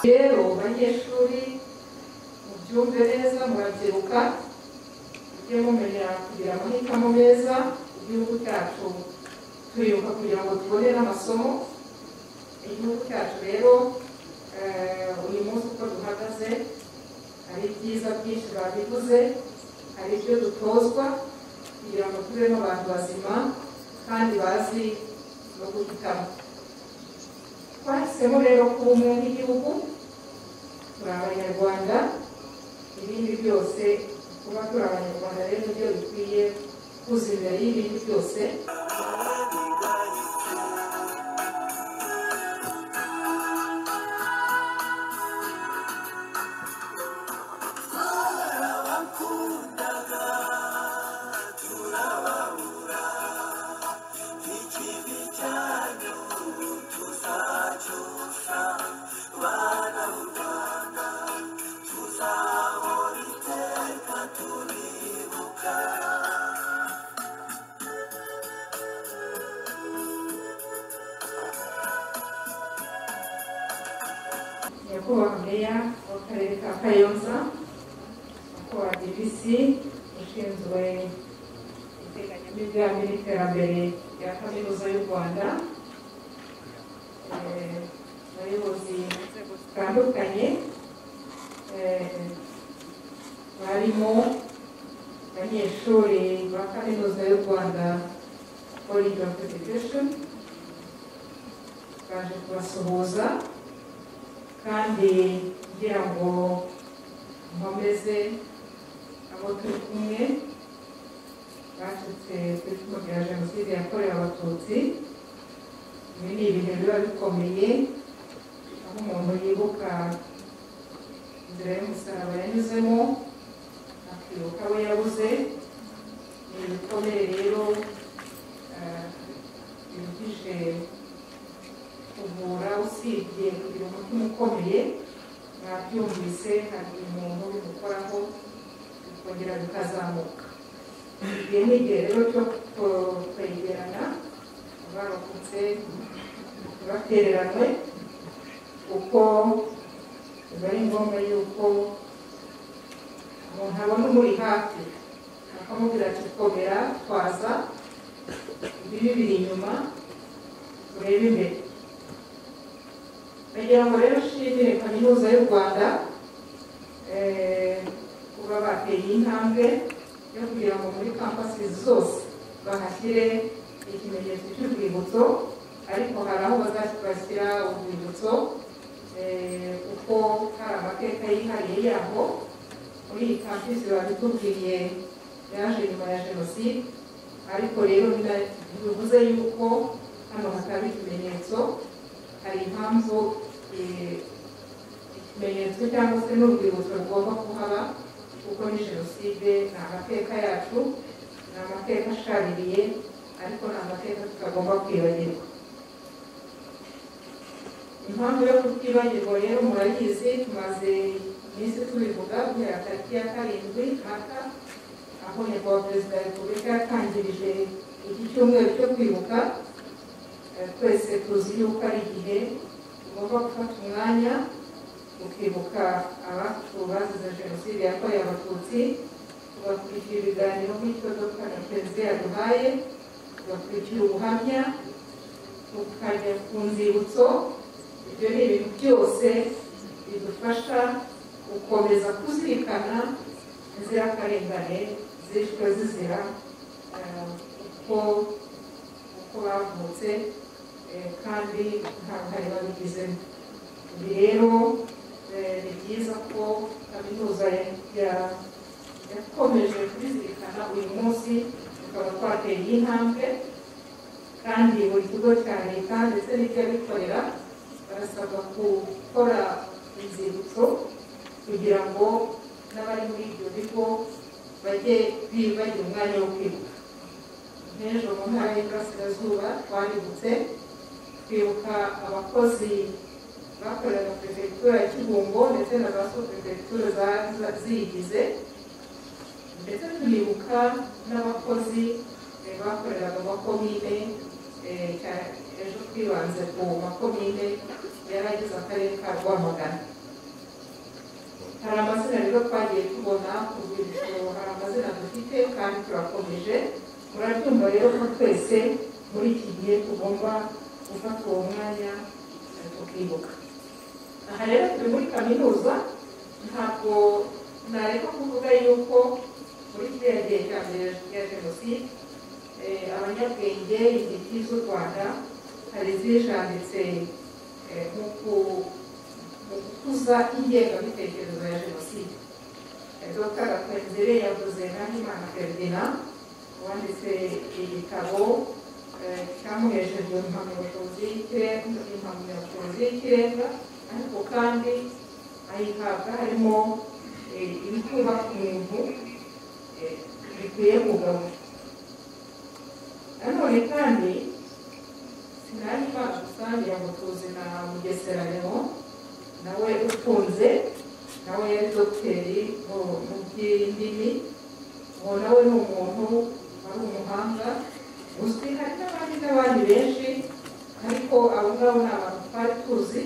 rero banyeshuri mubyumve neza murabyiruka ujye mumenya kugira amahitamo meza igihugu cyacu turibuka kugira ngo tubone n'amasomo igihugu cyacu rero uyu munsi uko duhagaze hari ibyiza byinshi babivuze hari ibyo dutozwa kugira ngo tubemo abantu bazima kandi bazi no guhitamo twahisemo rero kuba umwe nk'igihugu turi abanyarwanda ibindi byose kuba turi abanyarwanda rero nibyo bikwiye kuza imbere y'ibindi byose nyakubahwa meya w'akarere ka Kayonza nyakubahwa DVC ushinzwe iteganyamigambi n'iterambere rya kaminuza y'u Rwanda abayobozi mu nzego zitandukanye barimo abanyeshuri ba kaminuza y'u Rwanda College of Education baje kubasuhuza kandi ngira ngo nkomeze abo turi kumwe bacitse ku icumu rya jenoside yakorewe abatutsi ibi ni ibihe biba bikomeye aho umuntu yibuka inzira y'umusaraba yanyuzemo akibuka abo yabuze ni ibikomere rero biruhije kuvura usibye kugira umutima ukomeye mwabyumvise hari umuntu bimukoraho bikongera bikazamuka igihe ni igihe rero cyo kwegerana abarokotse batereranwe kuko biba ari ngombwa yuko umuntu abona umuri hafi akamubwira ati komera twaza ibibi biri inyuma urebe imbere kugira ngo rero nshimire kaminuza y'u Rwanda kuba bateye intambwe yo kugira ngo muri kampasi zose bahashyire ikimenyetso cy'urwibutso ariko hari aho bazashyira urwibutso kuko hari amateka yihariye yaho muri iyi kampisi babitubwiye yaje nyuma ya jenoside ariko rero bivuze yuko hano hataba ikimenyetso hari impamvu ikimenyetso cyangwa se n'urwibutso rugomba kuhaba kuko ni jenoside ni amateka yacu ni amateka ashaririye ariko ni amateka tutagomba kwibagirwa impamvu yo kutibagirwa rero murayizi tumaze iminsi tubivuga guhera tariki ya 7 Mata aho nyakubahwa perezida wa repubulika yatangirije iki cyumweru cyo kwibuka twese tuzi yuko ari igihe tugomba gufata umwanya ukibuka abacu bazize jenoside yakorewe abatutsi tugakurikira ibiganiro nk'icyo Dr. Perezida yaduhaye tugakurikira ubuhamya tukajya ku nzibutso ibyo ni ibintu byose bidufasha gukomeza kuzirikana inzirakarengane zishwe zizira uko bavutse kandi nta ruhare babigizemo ibi rero ni byiza ko kaminuza yakomeje kubizirikana uyu munsi tukaba twateye intambwe kandi buri kigo cya leta ndetse n'iby'abikorera barasabwa gukora inzibutso kugira ngo n'abari muri ibyo bigo bajye bagira umwanya wo kwibuka n'ejo mu ntara y'Iburasirazuba twaributse kwibuka abakozi bakoreraga perefegitura ya Kibungo ndetse na za subperefegitura ziyigize ndetse turibuka n'abakozi bakoreraga amakomine ejo twibanze ku makomine yari agize akarere ka Rwamagana. Hari amazina rero twagiye tubona ku rwibutso, hari amazina dufite kandi turakomeje. Murabyumva rero ko twese muri iki gihe tugomba gufata uwo mwanya tukibuka. Aha rero turi muri kaminuza, ntabwo nareka kuvuga yuko muri kiriya gihe cya mbere ya Jenoside abanyabwenge intiti z'u Rwanda hari zijanditse mu gukuza ingengabitekerezo ya Jenoside. Dr. Gakwenzere yavuze Nahimana Ferdinand wanditse igitabo cyamuhesheje impamyabushobozi y'ikirenga, ariko kandi ayihabwa harimo ibitubaka umuntu bikwiye kugabwa. Nanone kandi Sinahimana gusa ngira ngo tuzi na Mugesera Leon nawe utunze, nawe yari dogiteri mu by'indimi, uwo nawe ni umuntu wari umuhanga uzwi. Hari n'abandi benshi, ariko abo ngabo ni abantu twari tuzi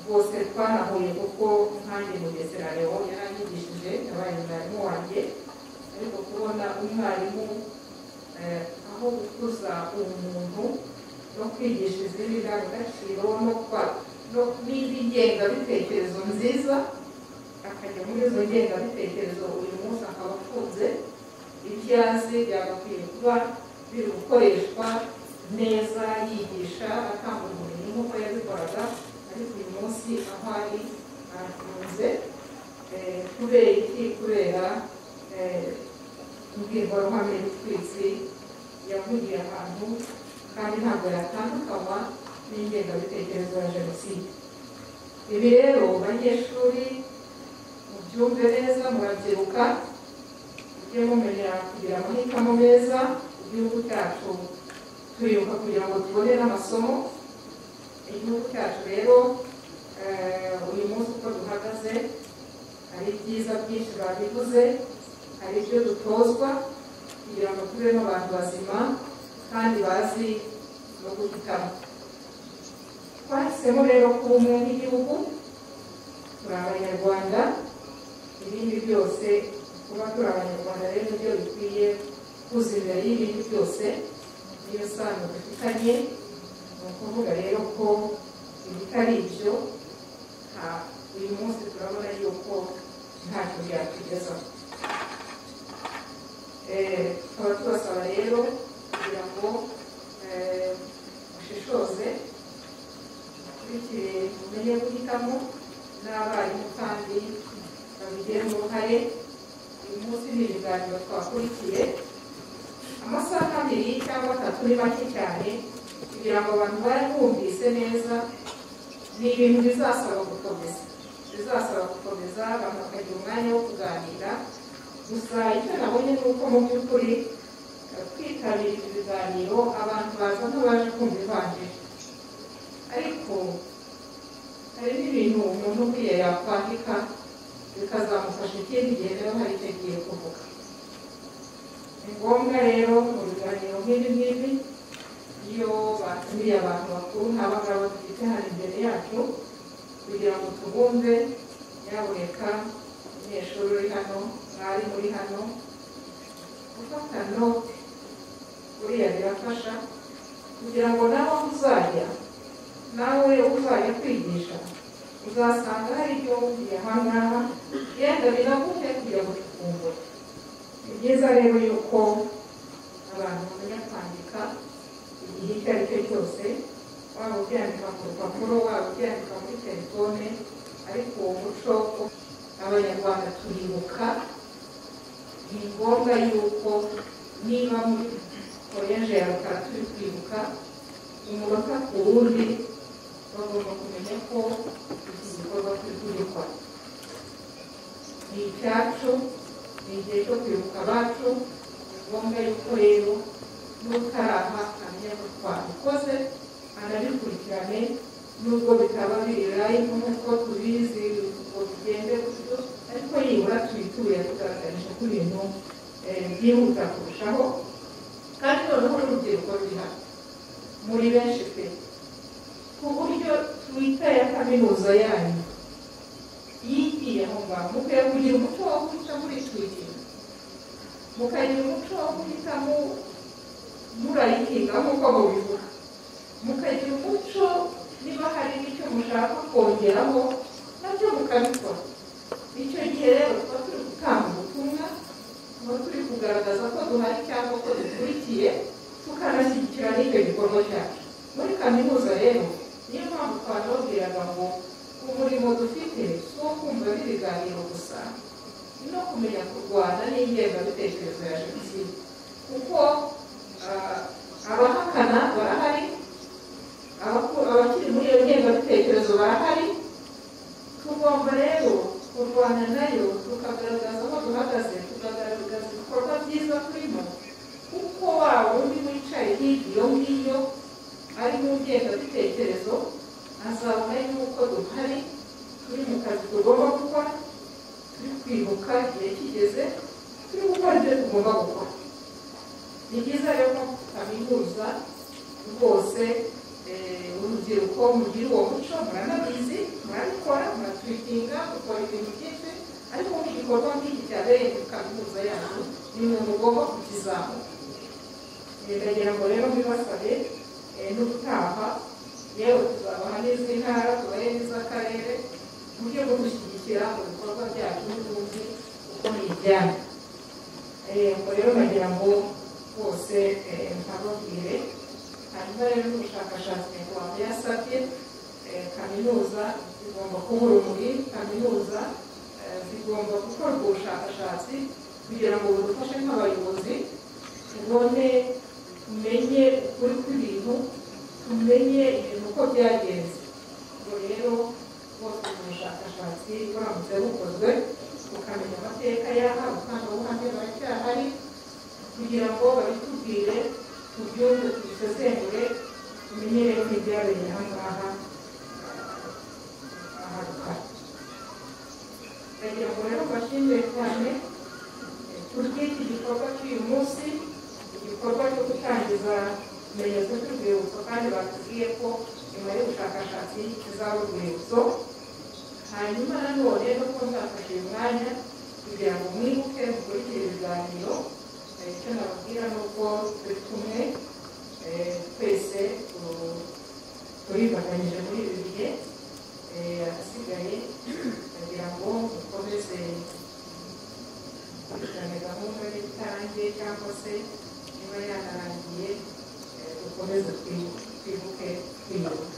bose twanahuye, kuko nkanjye Mugesera Leon yaranyigishije, yabaye umwarimu wanjye. Ariko kubona umwarimu aho gukuza umuntu no kwigisha izindi ndangagaciro n'indi ngengabitekerezo nziza, akajya muri izo ngengabitekerezo uyu munsi akaba afunze, ibyo azi byagakwiye kuba biri gukoreshwa neza, yigisha atanga ubumenyi nk'uko yabikoraga. Ariko uyu munsi aho ari arafunze. Kubera iki? Kubera imbwirwaruhame y'utwitsi yavugiye ahantu, kandi ntabwo yatandukanywa n'ingengabitekerezo ya Jenoside. Ibi rero banyeshuri mubyumve neza, murabyiruka, mujye mumenya kugira amahitamo meza. Igihugu cyacu turibuka kugira ngo tubone n'amasomo. Igihugu cyacu rero uyu munsi uko duhagaze, hari ibyiza byinshi babivuze, hari ibyo dutozwa kugira ngo tubemo abantu bazima kandi bazi no guhitamo. Twahisemo rero kuba umwe nk'igihugu, turi Abanyarwanda. Ibindi byose kuba turi Abanyarwanda rero nibyo bikwiye kuza imbere y'ibindi byose, niyo sano dufitanye. Ni ukuvuga rero ko ibitari ibyo uyu munsi turabona yuko ntacyo byatugezaho. Tukaba tubasaba rero kugira ngo mushishoze, mukurikire, mumenye guhitamo, n'abarimu kandi babigiremo uruhare. Uyu munsi ni ibiganiro twakurikiye, amasaha 2 cyangwa 3 ni make cyane, kugira ngo abantu bumvise neza. Ni ibintu bizasaba gukomeza, abantu bakagira umwanya wo kuganira. Gusa icyo nabonye ni uko mu by'ukuri kwitabira ibi biganiro abantu baza nk'abaje kumva ivanjiri, ariko hari n'ibintu umuntu ubwiye yakwandika bikazamufasha ikindi gihe rero hari icyo agiye kuvuga. Ni ngombwa rero mu biganiro nk'ibi iyo batumiye abantu bakuru nk'abangaba dufite hano imbere yacu, kugira ngo tubumve, nyaboneka umunyeshuri uri hano, mwari muri hano, gufata note buriya birafasha, kugira ngo nawe uzajya kwigisha uzasanga hari ibyo wumviye ahangaha, yenda binaguhe kugira ngo tukumbure. Ni byiza rero yuko abantu bamenya kwandika igihe icyo ari cyo cyose, waba ubyandika ku rupapuro, waba ubyandika muri telefone. Ariko uwo muco Abanyarwanda turibuka, ni ngombwa yuko niba muri koleje ya Rukara turi kwibuka umunota ku wundi, bagomba kumenya ko iki gikorwa turi kubikora ni icyacu, ni igihe cyo kwibuka abacu. Ni ngombwa yuko rero n'utaraha amenya ko twabikoze, anabikurikirane, nubwo bitaba biri live nk'uko tubizi ngo bigende gutyo, ariko yibura tubituye tugaragarisha ko ibintu byihuta kurushaho. Kandi noneho n'urubyiruko ruri hano muri benshi pe, ku buryo twita ya kaminuza yanyu yigiye aho ngaho. Mukwiye kugira umuco wo guca muri twigira, mukagira umuco wo guhitamo murayihinga nk'uko mubivuga, mukagira umuco niba hari n'icyo mushaka kongeraho nabyo mukabikora. Icyo gihe rero tuba turi gutanga ubutumwa, tuba turi kugaragaza ko duhari cyangwa ko dukurikiye, tukanashyigikira n'icyo gikorwa cyacu. Muri kaminuza rero niyo mpamvu twanababwiraga ngo umurimo dufite si uwo kumva n'ibiganiro gusa, no kumenya kurwana n'ingengabitekerezo ya jenoside, kuko abahakana barahari, abakiri muri iyo ngengabitekerezo barahari. Tugomba rero kurwana nayo, tukagaragaza aho duhagaze, tukagaragaza ibikorwa byiza turimo, kuko wa wundi wicaye hirya iyo ngiyo ari mu ngengabitekerezo azabona yuko duhari, turi mu kazi tugomba gukora, turi kwibuka igihe kigeze, turi gukora ibyo tugomba gukora. Ni byiza rero ko kaminuza rwose urubyiruko mugira uwo muco, muranabizi, murabikora, muratwitinga, mukora ibintu byinshi, ariko nk'igikorwa nk'iki cyabereye muri kaminuza yacu ni mwe mugomba kukizamuka. Ndagira ngo rero mbibasabe n'ubutaha yewe tuzabaha n'izi ntara, tubahe n'iz'akarere, mu buryo bwo gushyigikira mu bikorwa byacu n'ubundi uko muyijyana. Ubwo rero nagira ngo bose nkababwire. Hanyuma rero n'ubushakashatsi nyarwanda yasabye kaminuza zigomba kuba urumuri, kaminuza zigomba gukora ubwo bushakashatsi kugira ngo budufashe nk'abayobozi, tubone tumenye ukuri kw'ibintu, tumenye ibintu uko byagenze. Ubwo rero bose mu bushakashatsi buramutse bukozwe, ukamenya amateka y'aha, ubukangurambaga baracyahari, kugira ngo babitubwire, tubyumve, tubisesengure, tumenye rero n'ibyabereye aha ngaha ahari. Ndagira ngo rero mbashimire cyane kubw'iki gikorwa cy'uyu munsi, igikorwa cyo gutangiza ikimenyetso cy'urwibutso, kandi batubwiye ko nyuma y'ubushakashatsi kizaba urwibutso. Hanyuma nanone nuko nzafashe uyu mwanya kugira ngo mwibuke mukurikire ibiganiro. Icyo nababwira ni uko turi kumwe twese turifatanyije muri ibi bihe, ahasigaye kugira ngo mukomeze gukurikirana gahunda y'itarangiye, cyangwa se niba yanarangiye dukomeze twibuke twiyubaka.